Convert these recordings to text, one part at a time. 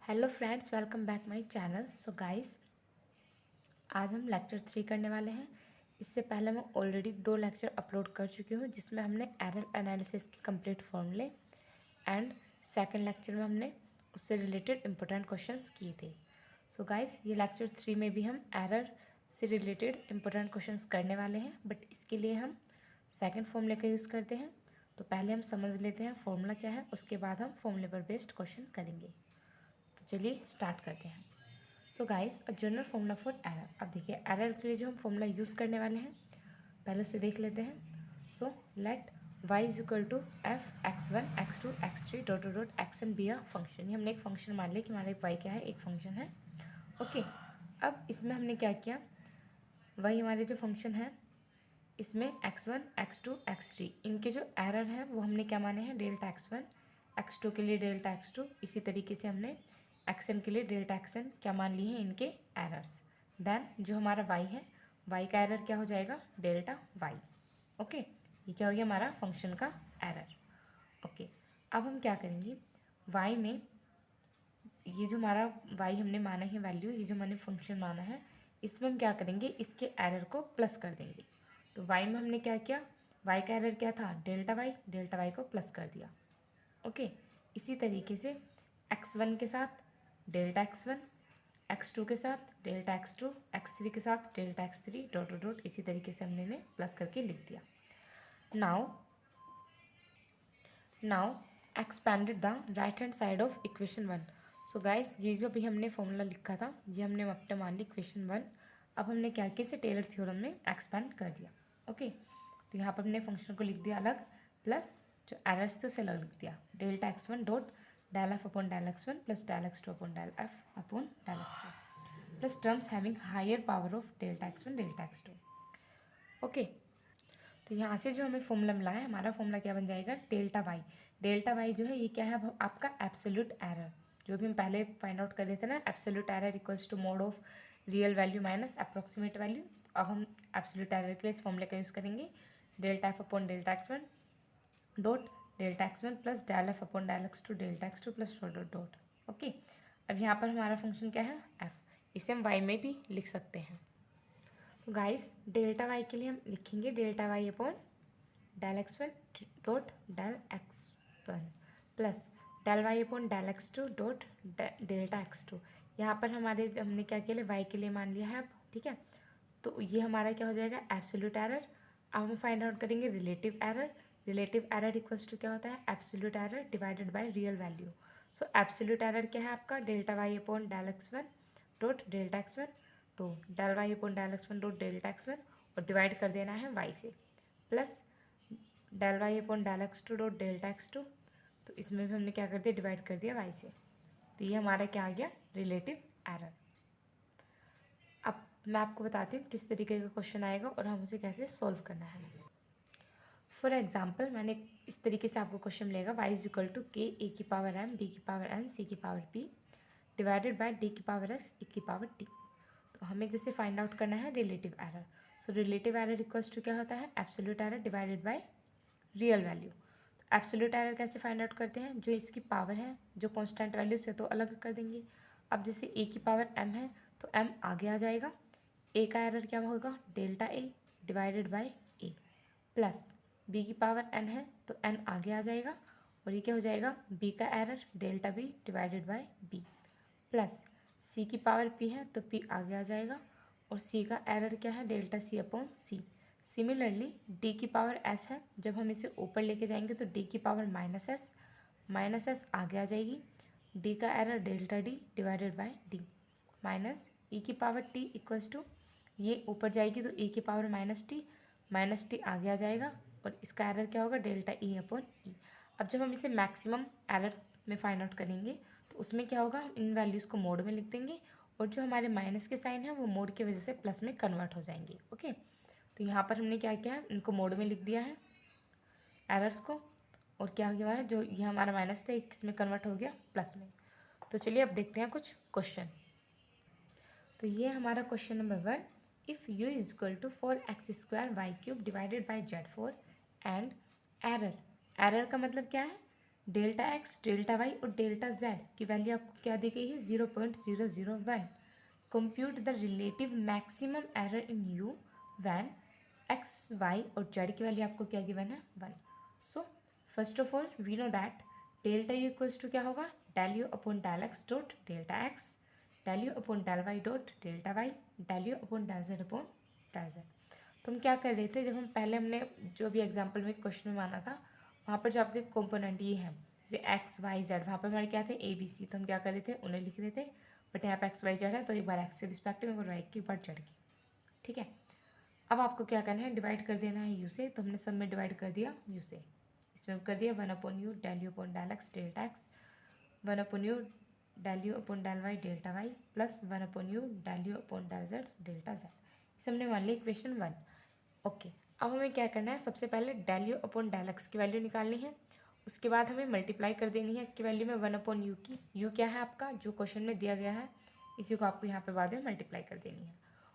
Hello friends, welcome back my channel. So guys, आज हम lecture 3 करने वाले हैं। इससे पहले मैं ऑलरेडी 2 लेक्चर अपलोड कर चुकी हूँ, जिसमें हमने एरर एनालिसिस के कंप्लीट फॉर्मूले एंड सेकंड लेक्चर में हमने उससे रिलेटेड इंपॉर्टेंट क्वेश्चंस किए थे। सो गाइस, ये लेक्चर 3 में भी हम एरर से रिलेटेड इंपॉर्टेंट क्वेश्चंस करने वाले हैं, बट इसके लिए हम सेकेंड फॉर्मूले का यूज़ करते हैं। तो पहले हम समझ लेते हैं फॉर्मूला क्या है, उसके बाद हम फॉर्मूले पर बेस्ड क्वेश्चन करेंगे। तो चलिए स्टार्ट करते हैं। So guys, a general formula for error. अब देखिए, एरर के लिए जो हम फॉर्मूला यूज़ करने वाले हैं पहले उसे देख लेते हैं। So let y is equal to f x1 x2 x3 dot dot xn be a function. ये हमने एक फंक्शन मान लिया कि हमारा y क्या है, एक फंक्शन है। ओके, अब इसमें हमने क्या किया, वही हमारे जो फंक्शन है इसमें x1 x2 x3 इनके जो एरर है वो हमने क्या माने हैं, डेल्टा x1, x2 के लिए डेल्टा x2, इसी तरीके से हमने xn के लिए डेल्टा xn क्या मान लिए हैं, इनके एरर्स। देन जो हमारा y है, y का एरर क्या हो जाएगा, डेल्टा y। ओके, ये क्या हो गया हमारा फंक्शन का एरर। ओके, अब हम क्या करेंगे, y में ये जो हमारा y हमने माना है वैल्यू, ये जो मैंने फंक्शन माना है, इसमें हम क्या करेंगे, इसके एरर को प्लस कर देंगे। तो y में हमने क्या किया, y का एरर क्या था, डेल्टा y को प्लस कर दिया। ओके, इसी तरीके से x1 के साथ डेल्टा x1, x2 के साथ डेल्टा x2, x3 के साथ डेल्टा x3 डॉट डॉट इसी तरीके से हमने इन्हें प्लस करके लिख दिया। Now expanded the right hand side of equation 1। So guys, ये जो भी हमने फॉर्मूला लिखा था ये हमने अपने मान ली इक्वेशन 1। अब हमने क्या किया, इसे टेलर थ्योरम में एक्सपैंड कर दिया। ओके, तो यहाँ पर हमने फंक्शन को लिख दिया अलग, प्लस जो एरर्स थे उसे अलग लिख दिया। Delta x1 dot del f upon del x1 plus del x2 upon del f upon del x2 plus terms having higher power of delta x1 delta x2। Okay, तो यहाँ से जो हमें फॉर्मूला मिला है, हमारा फॉर्मूला क्या बन जाएगा, डेल्टा वाई। डेल्टा वाई जो है ये क्या है, अब आपका एब्सोल्यूट एरर, जो भी हम पहले फाइंड आउट कर रहे थे ना, absolute error equals to mod of real value minus approximate value. तो अब हम एब्सोल्यूट एरर के लिए इस फॉर्मूले का यूज़ करेंगे, delta f upon delta x1 dot delta x1 plus del f upon del x2 delta x2 plus dot dot dot. Okay, अब यहाँ पर हमारा फंक्शन क्या है, एफ, इसे हम वाई में भी लिख सकते हैं। तो गाइस, डेल्टा वाई के लिए हम लिखेंगे delta y upon del x1 dot del x1 plus del y upon del x2 dot delta x2। यहाँ पर हमारे हमने क्या किया, वाई के लिए मान लिया है अब, ठीक है। तो ये हमारा क्या हो जाएगा, एब्सोल्यूट एरर। अब हम फाइंड आउट करेंगे relative error. Relative error equals to क्या होता है, absolute error divided by real value. So absolute error क्या है आपका, delta y upon del x1 dot delta x1, तो del y upon del x1 dot delta x1 और divide कर देना है y से, plus del y upon del x2 dot delta x2, तो इसमें भी हमने क्या कर दिया, डिवाइड कर दिया y से। तो ये हमारा क्या आ गया, रिलेटिव एरर। अब मैं आपको बताती हूँ किस तरीके का क्वेश्चन आएगा और हम उसे कैसे सॉल्व करना है। फॉर एग्जाम्पल, मैंने इस तरीके से आपको क्वेश्चन मिलेगा, y is equal to k a की पावर m b की पावर n c की power p divided by d की पावर s e की पावर t। तो हमें जैसे फाइंड आउट करना है relative error. So relative error equals to क्या होता है, absolute error divided by real value. तो एब्सोल्यूट एरर कैसे फाइंड आउट करते हैं, जो इसकी पावर है जो कांस्टेंट वैल्यू से तो अलग कर देंगे। अब जैसे a की पावर m है तो m आगे आ जाएगा, a का एरर क्या होगा, delta a divided by a, plus b की पावर n है तो n आगे आ जाएगा और ये क्या हो जाएगा, b का error delta b divided by b, plus c की पावर p है तो p आगे आ जाएगा और c का एरर क्या है, delta c upon c। Similarly d की पावर s है, जब हम इसे ऊपर लेके जाएंगे तो d की पावर माइनस s आगे आ जाएगी, d का error delta d divided by d, minus e की पावर t इक्वल्स टू, ये ऊपर जाएगी तो e की पावर माइनस t आगे आ जाएगा और इसका एरर क्या होगा, डेल्टा e अपॉन ई। अब जब हम इसे मैक्सिमम एरर में फाइंड आउट करेंगे तो उसमें क्या होगा, हम इन वैल्यूज़ को मोड में लिख देंगे और जो हमारे माइनस के साइन है वो मोड की वजह से प्लस में कन्वर्ट हो जाएंगे। ओके, तो यहाँ पर हमने क्या किया है, इनको मोड में लिख दिया है एरर्स को, और क्या हुआ है, जो ये हमारा माइनस था इसमें कन्वर्ट हो गया प्लस में। तो चलिए अब देखते हैं कुछ क्वेश्चन। तो ये हमारा question number 1, if u is equal to 4x² y³ divided by Z4 and error. Error का मतलब क्या है, डेल्टा एक्स, डेल्टा वाई और डेल्टा जेड की वैल्यू आपको क्या दी गई है 0.001। Compute the relative maximum error in u when x y और जेड की वैल्यू आपको क्या गिवन है 1। So first of all we know that delta u equals to क्या होगा del u upon del x dot delta x, del u upon del y dot delta y, del u upon del z upon del z. तो हम क्या कर रहे थे, जब हम पहले हमने जो भी एग्जाम्पल में क्वेश्चन में माना था वहाँ पर जो आपके कंपोनेंट ये है जैसे एक्स वाई जेड, वहाँ पर हमारे क्या थे ए बी सी, तो हम क्या कर रहे थे उन्हें लिख रहे थे। बट यहाँ पर एक्स वाई जेड है तो एक बार एक्स के रिस्पेक्ट में और वाई की बार जेड की। ठीक है, अब आपको क्या करना है डिवाइड कर देना है यू से, तो हमने सब में डिवाइड कर दिया यू से। इसमें कर दिया 1 upon u del u upon del x delta x, 1 upon u del u upon del y delta y plus 1 upon u del u upon del z delta z. इसे हमने मान लिया इक्वेशन 1। ओके, अब हमें क्या करना है, सबसे पहले del u upon del x की वैल्यू निकालनी है। उसके बाद हमें मल्टीप्लाई कर देनी है इसकी वैल्यू में 1 अपॉन यू की। यू क्या है आपका जो क्वेश्चन में दिया गया है, इसी को आपको यहाँ पे बाद में मल्टीप्लाई कर देनी है।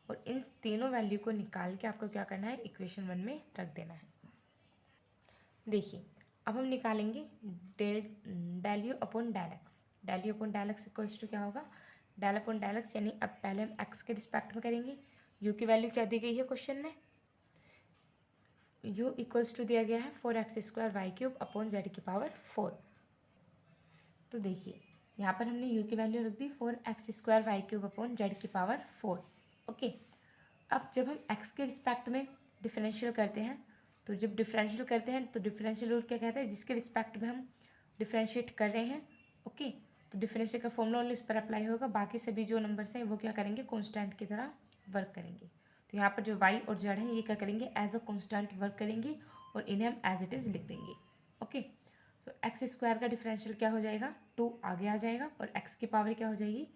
और इन तीनों वैल्यू को निकाल के आपको क्या करना है इक्वेशन 1 में रख देना है। देखिए अब हम निकालेंगे del u upon del x. Del u upon del x equals to क्या होगा डेल अपॉन डेल एक्स, यानी अब पहले हम एक्स के रिस्पेक्ट में करेंगे। यू की वैल्यू क्या दी गई है क्वेश्चन में, u इक्वल्स टू दिया गया है 4x² y cube upon z की पावर 4। तो देखिए यहाँ पर हमने u की वैल्यू रख दी 4x² y cube upon z की पावर 4। ओके, अब जब हम x के रिस्पेक्ट में डिफरेंशियल करते हैं, तो जब डिफरेंशियल करते हैं तो डिफरेंशियल रूल क्या कहता है, जिसके रिस्पेक्ट में हम डिफरेंशिएट कर रहे हैं। ओके, तो डिफरेंशियल का फॉर्मूला ओनली उस पर अप्लाई होगा, बाकी सभी जो नंबर्स हैं वो क्या करेंगे कॉन्स्टेंट की तरह वर्क करेंगे। तो यहाँ पर जो y और z है ये क्या करेंगे एज अ कॉन्स्टेंट वर्क करेंगे और इन्हें हम एज इट इज़ लिख देंगे। ओके, सो x² का डिफरेंशियल क्या हो जाएगा 2 आगे आ जाएगा और x की पावर क्या हो जाएगी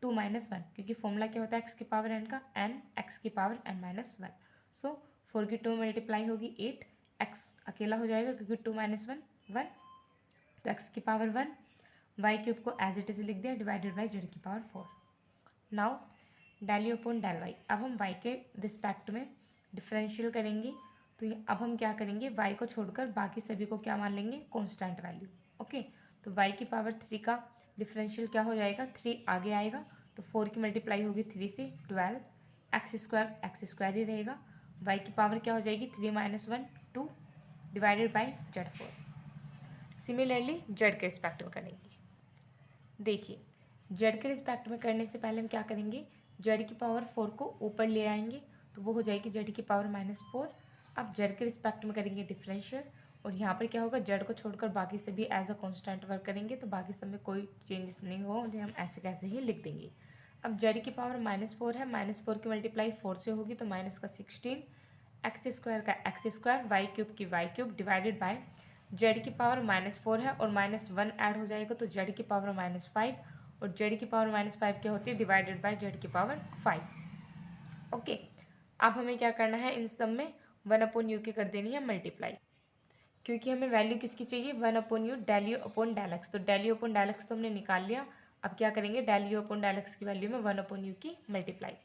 2 - 1, क्योंकि फॉर्मूला क्या होता है x की पावर n का n x की पावर n - 1। सो 4 की 2 मल्टीप्लाई होगी 8, x अकेला हो जाएगा क्योंकि 2 - 1 1, तो x की पावर 1, वाई क्यूब को एज इट इज़ लिख दिया डिवाइडेड बाई जेड की power 4। Now del u upon del y, अब हम y के रिस्पेक्ट में डिफरेंशियल करेंगे। तो अब हम क्या करेंगे y को छोड़कर बाकी सभी को क्या मान लेंगे कांस्टेंट वैल्यू। ओके, तो y की पावर 3 का डिफरेंशियल क्या हो जाएगा 3 आगे आएगा, तो 4 की मल्टीप्लाई होगी 3 से 12, x² ही रहेगा। y की पावर क्या हो जाएगी 3 - 1 2 divided by Z4। Similarly Z के रिस्पेक्ट में करेंगे। देखिए जेड के रिस्पेक्ट में करने से पहले हम क्या करेंगे जेड की पावर 4 को ऊपर ले आएंगे, तो वो हो जाएगी जेड की पावर -4। अब जेड के रिस्पेक्ट में करेंगे डिफरेंशियल और यहाँ पर क्या होगा जेड को छोड़कर बाकी सभी एज अ कांस्टेंट वर्क करेंगे, तो बाकी सब में कोई चेंजेस नहीं हो, उन्हें हम ऐसे कैसे ही लिख देंगे। अब जेड की पावर -4 है, -4 की मल्टीप्लाई 4 से होगी तो माइनस का 16, x² का x², वाई क्यूब की y cube divided by z की पावर -4 है और -1 ऐड हो जाएगा तो जेड की पावर -5, और जेड की पावर -5 क्या होती है डिवाइडेड बाय जेड की पावर 5। ओके, अब हमें क्या करना है इन सब में 1 अपॉन यू की कर देनी है मल्टीप्लाई, क्योंकि हमें वैल्यू किसकी चाहिए 1 upon u del u upon del x. तो del u upon del x तो हमने निकाल लिया, अब क्या करेंगे del u upon del x की वैल्यू में 1 अपॉन यू की मल्टीप्लाई।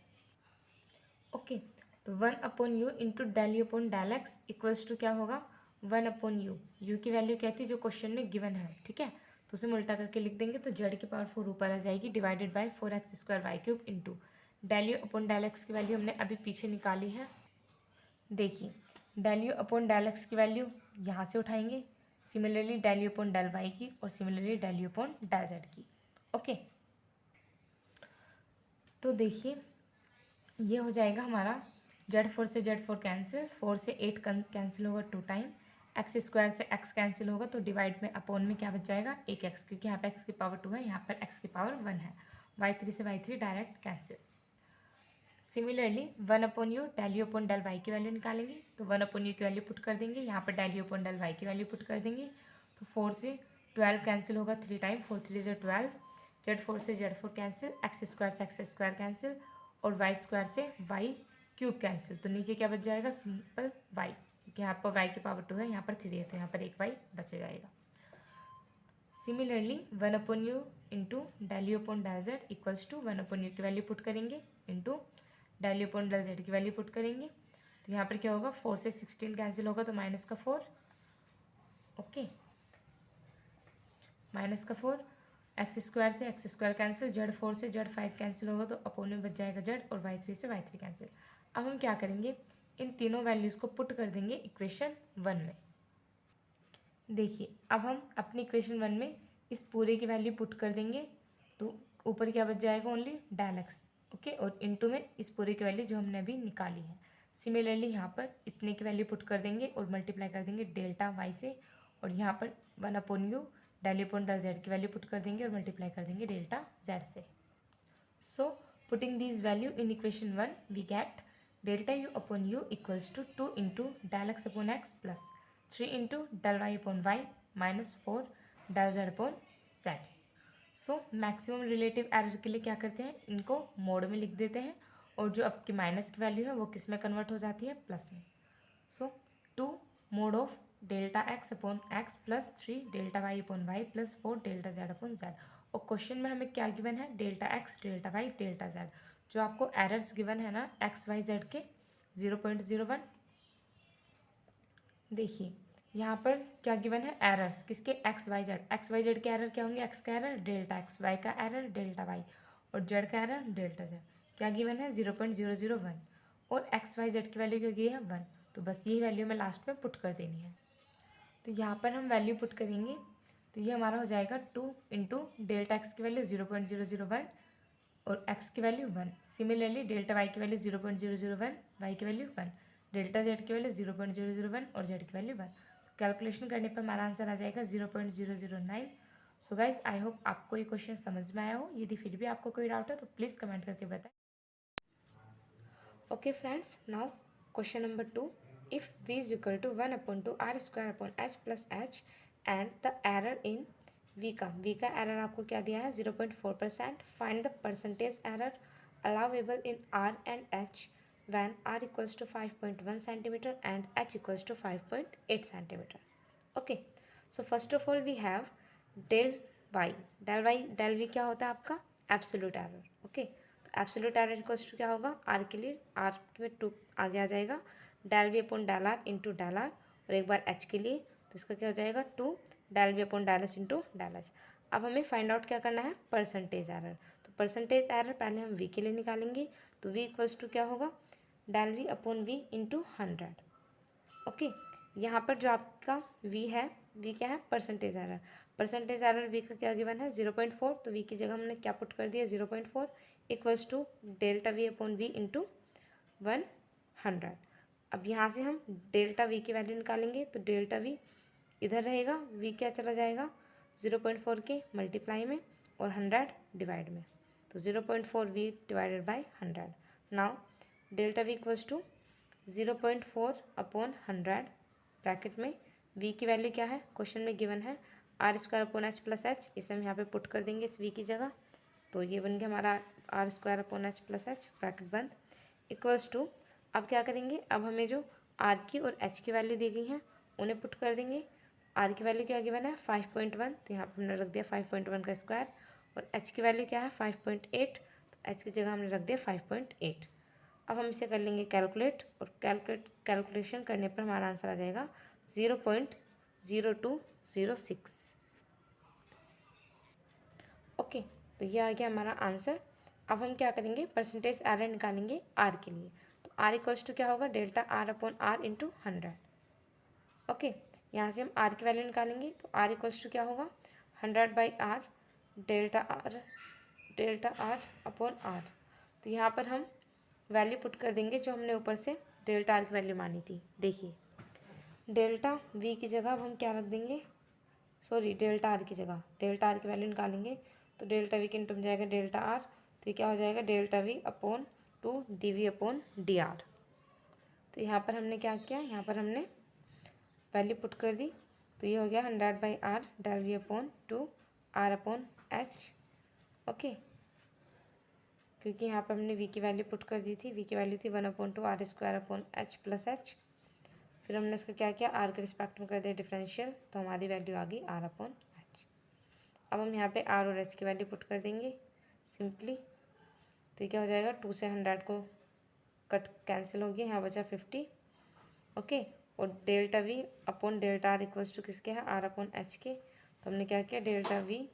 ओके, तो 1 upon u into del u upon del x equals to क्या होगा 1 अपॉन यू, यू की वैल्यू क्या थी जो क्वेश्चन में गिवन है। ठीक है, तो उसे उल्टा करके लिख देंगे तो जेड की पावर 4 ऊपर आ जाएगी divided by 4x² y cube into del u upon del x की वैल्यू हमने अभी पीछे निकाली है। देखिए del u upon del x की वैल्यू यहाँ से उठाएंगे, similarly del u upon del y की और similarly del u upon del z की। ओके, तो देखिए ये हो जाएगा हमारा Z4 से Z4 कैंसिल, 4 से 8 कैंसिल होगा 2 टाइम, x² से x कैंसिल होगा तो डिवाइड में अपॉन में क्या बच जाएगा 1x, क्योंकि यहाँ पे x की पावर 2 है, यहाँ पर x की पावर 1 है। y3 से y3 direct cancel. Similarly 1 upon u del u upon del y की वैल्यू निकालेंगे, तो 1 अपॉन यू की वैल्यू पुट कर देंगे, यहाँ पर del u upon del y की वैल्यू पुट कर देंगे, तो 4 से 12 कैंसिल होगा 3 टाइम, 4 3 से 12, Z4 से Z4 कैंसिल, x² से x² कैंसिल और y² से y क्यूब कैंसिल, तो नीचे क्या बच जाएगा सिंपल y, क्योंकि यहाँ पर y की पावर 2 है, यहाँ पर 3 है, तो यहाँ पर एक y बच जाएगा। Similarly 1 upon u into del u upon del z equals to 1 upon u की वैल्यू पुट करेंगे into del u upon del z की वैल्यू पुट करेंगे, तो यहाँ पर क्या होगा 4 से 16 कैंसिल होगा तो -4। ओके, माइनस का 4, एक्स स्क्वायर से एक्स स्क्वायर कैंसिल, जेड 4 से जेड 5 कैंसिल होगा तो अपोन में बच जाएगा जेड, और वाई 3 से वाई 3 कैंसिल। अब हम क्या करेंगे, इन तीनों वैल्यूज़ को पुट कर देंगे इक्वेशन 1 में। देखिए अब हम अपनी इक्वेशन 1 में इस पूरे की वैल्यू पुट कर देंगे, तो ऊपर क्या बच जाएगा, ओनली डेल एक्स, ओके, और इनटू में इस पूरे की वैल्यू जो हमने अभी निकाली है। सिमिलरली यहाँ पर इतने की वैल्यू पुट कर देंगे और मल्टीप्लाई कर देंगे डेल्टा वाई से, और यहाँ पर 1 upon u del upon del z की वैल्यू पुट कर देंगे और मल्टीप्लाई कर देंगे डेल्टा जेड से। So putting this value in equation 1 we get delta u upon u equals to 2 into del x upon x plus 3 into del y upon y minus 4 del z upon z. So maximum relative error के लिए क्या करते हैं, इनको mode में लिख देते हैं, और जो आपकी माइनस की वैल्यू है वो किस में कन्वर्ट हो जाती है, प्लस में। So 2 mod of delta x upon x plus 3 delta y upon y plus 4 delta z upon z. और क्वेश्चन में हमें क्या गिवन है, delta x delta y delta z. जो आपको एरर्स गिवन है ना एक्स वाई जेड के 0.01, देखिए यहाँ पर क्या गिवन है, एरर्स किसके, एक्स वाई जेड के एरर क्या होंगे, एक्स का एरर डेल्टा एक्स, वाई का एरर डेल्टा वाई, और जेड का एरर डेल्टा जेड। क्या गिवन है 0.001, और एक्स वाई जेड की वैल्यू क्या गी है 1, तो बस यही वैल्यू में लास्ट में पुट कर देनी है। तो यहाँ पर हम वैल्यू पुट करेंगे, तो ये हमारा हो जाएगा 2 इंटू डेल्टा एक्स की वैल्यू 0.001 और एक्स की वैल्यू 1। सिमिलरली डेल्टा वाई की वैल्यू 0.001, वाई की वैल्यू 1, डेल्टा जेड की वैल्यू 0.001 और जेड की वैल्यू 1। कैलकुलेशन करने पर हमारा आंसर आ जाएगा 0.009। सो गाइज आई होप आपको ये क्वेश्चन समझ में आया हो। यदि फिर भी आपको कोई डाउट है तो प्लीज़ कमेंट करके बताएं। Okay friends, now question number 2, if v is equal to 1 upon 2 r square upon h plus h and the error in v का एरर आपको क्या दिया है 0.4%, find the percentage error allowable in r and h when r equals to 5.1 centimeter and h equals to 5.8 centimeter. Okay, so first of all we have del y, del v क्या होता है आपका absolute error. Okay, तो absolute error equals to क्या होगा, are के लिए are में 2 आगे आ जाएगा, del v upon del r into del r, और एक बार एच के लिए तो इसका क्या हो जाएगा 2 del v upon del h into del h. अब हमें फाइंड आउट क्या करना है, परसेंटेज एरर। तो परसेंटेज एरर पहले हम वी के लिए निकालेंगे, तो वी इक्वल्स टू क्या होगा, del v upon v into 100। Okay, यहाँ पर जो आपका वी है, वी क्या है, percentage error. Percentage error v का क्या गिवन है 0.4, तो वी की जगह हमने क्या पुट कर दिया 0.4 equals to delta v upon v into 100। अब यहाँ से हम डेल्टा वी की वैल्यू निकालेंगे, तो डेल्टा वी इधर रहेगा, वी क्या चला जाएगा 0.4 के मल्टीप्लाई में और 100 डिवाइड में, तो 0.4 v divided by 100। Now delta v equals to 0.4 upon 100 bracket में v की वैल्यू क्या है, क्वेश्चन में गिवन है r square upon h plus h, इसे हम यहाँ पे पुट कर देंगे इस v की जगह, तो ये बन गया हमारा r square upon h plus h bracket बंद इक्वल्स टू। अब क्या करेंगे, अब हमें जो r की और h की वैल्यू दी गई हैं उन्हें पुट कर देंगे। r की वैल्यू क्या गिवन है 5.1, तो यहाँ पर हमने रख दिया 5.1 का स्क्वायर, और h की वैल्यू क्या है 5.8, तो h की जगह हमने रख दिया 5.8। अब हम इसे कर लेंगे कैलकुलेट, और कैलकुलेशन करने पर हमारा आंसर आ जाएगा 0.0206। ओके, तो ये आ गया हमारा आंसर। अब हम क्या करेंगे, परसेंटेज एरर निकालेंगे आर के लिए, तो आर इक्वल्स टू क्या होगा, delta r upon r into 100। Okay, यहाँ से हम आर की वैल्यू निकालेंगे, तो आर इक्वल्स टू क्या होगा 100 by r delta r upon r. तो यहाँ पर हम वैल्यू पुट कर देंगे जो हमने ऊपर से डेल्टा आर की वैल्यू मानी थी। देखिए डेल्टा वी की जगह अब हम क्या रख देंगे, सॉरी डेल्टा आर की जगह डेल्टा आर की वैल्यू निकालेंगे, तो डेल्टा वी के इंटू में जाएगा डेल्टा आर, तो ये क्या हो जाएगा delta v upon 2 d v upon d r. तो यहाँ पर हमने क्या किया, यहाँ पर हमने वैल्यू पुट कर दी, तो ये हो गया 100 by r del v upon 2 r upon h. Okay, क्योंकि यहाँ पर हमने v की वैल्यू पुट कर दी थी, v की वैल्यू थी 1/2 r square upon h plus h, फिर हमने उसका क्या किया r के रिस्पेक्ट में कर दिया डिफरेंशियल, तो हमारी वैल्यू आ गई r अपॉन एच। अब हम यहाँ पे r और h की वैल्यू पुट कर देंगे सिंपली, तो ये क्या हो जाएगा 2 से 100 को कट कैंसिल हो गया, यहाँ बचा 50। ओके, और delta v upon delta r equals to किसके है, r अपॉन एच के, तो तो हमने क्या किया, delta v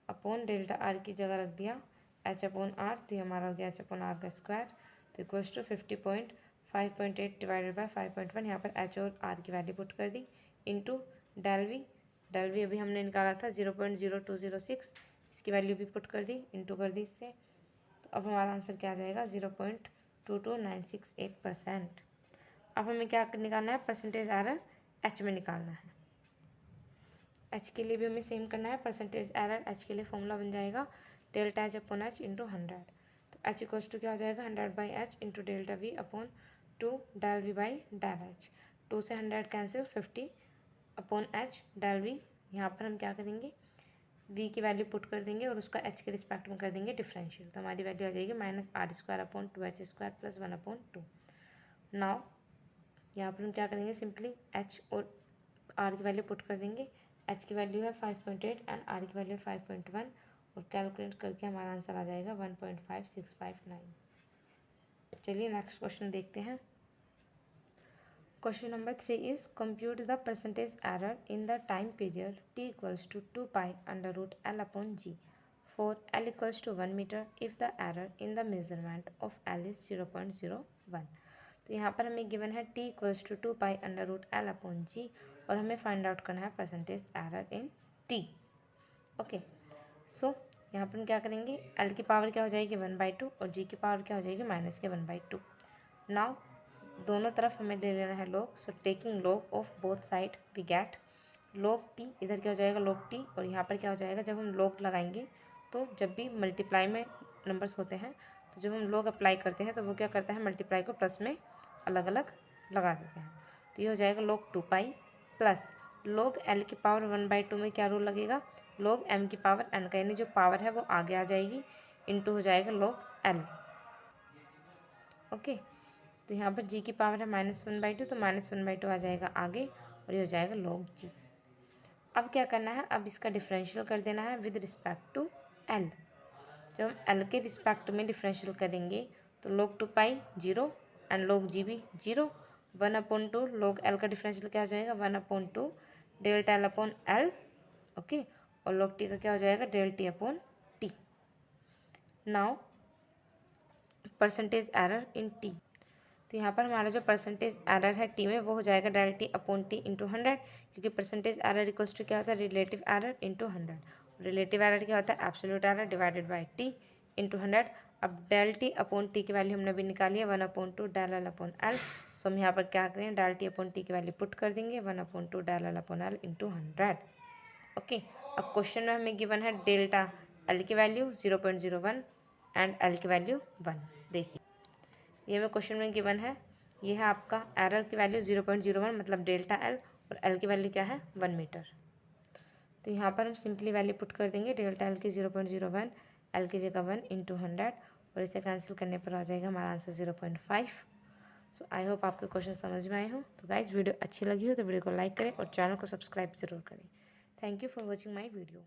upon delta are की जगह रख दिया एच अपॉन आर, तो ये हमारा हो गया एच अपॉन आर का स्क्वायर, तो इक्वल्स टू 50.5.8 डिवाइडेड बाय 5.1। यहाँ पर एच और आर की वैल्यू पुट कर दी इंटू डेल वी अभी हमने निकाला था 0.0206, इसकी वैल्यू भी पुट कर दी, इंटू कर दी इससे। तो अब हमारा आंसर क्या आ जाएगा, 0.22968%। अब हमें क्या निकालना है, परसेंटेज एरर एच में निकालना है। एच के लिए भी हमें सेम करना है, परसेंटेज एरर एच के लिए फॉर्मूला बन जाएगा delta h upon h into 100। तो एच इक्वल्स टू क्या हो जाएगा, 100/h into delta v upon 2 del v by del h. 2 से 100 cancel, 50 upon h del v. यहाँ पर हम क्या करेंगे, वी की वैल्यू पुट कर देंगे और उसका एच के रिस्पेक्ट में कर देंगे डिफरेंशियल, तो हमारी वैल्यू आ जाएगी -r² upon 2h² plus 1/2। Now यहाँ पर हम क्या करेंगे, सिंपली एच और आर की वैल्यू पुट कर देंगे। एच की वैल्यू है 5.8 एंड आर की वैल्यू है 5.1, और कैलकुलेट करके हमारा आंसर आ जाएगा 1.5659। चलिए नेक्स्ट क्वेश्चन देखते हैं। Question number 3 is compute the percentage error in the time period t equals to 2π√L upon g for L equals to 1 metre if the error in the measurement of L is 0.01। तो यहाँ पर हमें given है t equals to 2π√L upon g और हमें find out करना है percentage error in t। Okay, so यहाँ पर हम क्या करेंगे, L की पावर क्या हो जाएगी 1/2 और g की पावर क्या हो जाएगी -1/2। नाउ दोनों तरफ हमें ले लेना है log, so taking log of both side we get log t, इधर क्या हो जाएगा log t, और यहाँ पर क्या हो जाएगा, जब हम log लगाएंगे तो जब भी मल्टीप्लाई में नंबर्स होते हैं तो जब हम log अप्लाई करते हैं तो वो क्या करता है, मल्टीप्लाई को प्लस में अलग अलग लगा देते हैं। तो ये हो जाएगा log 2π प्लस log l की पावर 1/2 में क्या रूल लगेगा, log m की पावर n का, यानी जो पावर है वो आगे आ जाएगी, इंटू हो जाएगा log l। ओके, तो यहाँ पर g की पावर है -1/2, तो -1/2 आ जाएगा आगे और ये हो जाएगा log g। अब क्या करना है, अब इसका डिफरेंशियल कर देना है विद रिस्पेक्ट टू l। जब हम l के रिस्पेक्ट में डिफरेंशियल करेंगे तो log 2π 0 एंड log g भी 0, 1/2 log l का डिफरेंशियल क्या हो जाएगा 1/2 delta l upon l। Okay, और log t का क्या हो जाएगा del t upon t। Now percentage error in t, तो यहाँ पर हमारा जो परसेंटेज एरर है टी में वो हो जाएगा del t upon t into 100, क्योंकि परसेंटेज एरर इक्वल्स टू क्या होता है, relative error into 100। Relative error क्या होता है, absolute error divided by t into 100। अब डेल टी अपॉन टी की वैल्यू हमने अभी निकाली है 1/2 डेल एल अपॉन एल, सो हम यहाँ पर क्या करें, डेल टी अपॉन टी की वैल्यू पुट कर देंगे 1/2 del l upon L into 100। Okay, अब क्वेश्चन में हमें गिवन है डेल्टा एल की वैल्यू 0.01 एंड एल की वैल्यू 1। देखिए ये हमें क्वेश्चन में गिवन है, ये है आपका एरर की वैल्यू 0.01 मतलब डेल्टा एल, और एल की वैल्यू क्या है 1 मीटर। तो यहाँ पर हम सिंपली वैल्यू पुट कर देंगे डेल्टा एल की 0.01, एल की जगह 1 इंटू 100, और इसे कैंसिल करने पर आ जाएगा हमारा आंसर 0.5। सो आई होप आपके क्वेश्चन समझ में आए हो। तो गाइज वीडियो अच्छी लगी हो तो वीडियो को लाइक करें और चैनल को सब्सक्राइब जरूर करें। Thank you for watching my video.